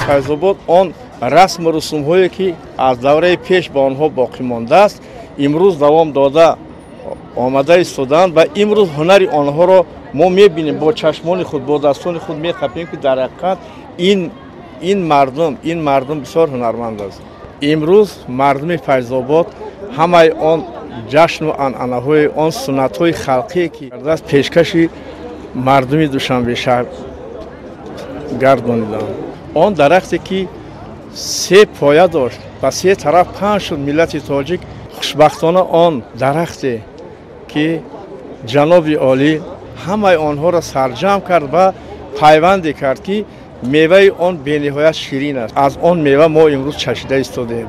Файзобод он расму русумҳое ки аз давраи пеш ба онҳо боқӣ мондааст имрӯз давом дода омада истоданд ва имрӯз ҳунари онҳоро мо мебинем бо чашмони худ бо дастони худ мехапем ки дар ҳақиқат ин мардум бисёр ҳунарманд аст. имрӯз мардуми Файзобод ҳамаи он ҷашну анъанаҳои он суннатҳои халқие ки кардааст пешкаши мардуми Душанбешаҳр гардониданд. Он дарахте ки се поя дошт ва се тараф паҳн шуд миллати тоҷик. хушбахтона он дарахте ки ҷаноби олӣ ҳамаи онҳоро сарҷамъ кард ва пайванде кард ки меваи он бениҳоят ширин аст. аз он мева мо имрӯз чашида истодем.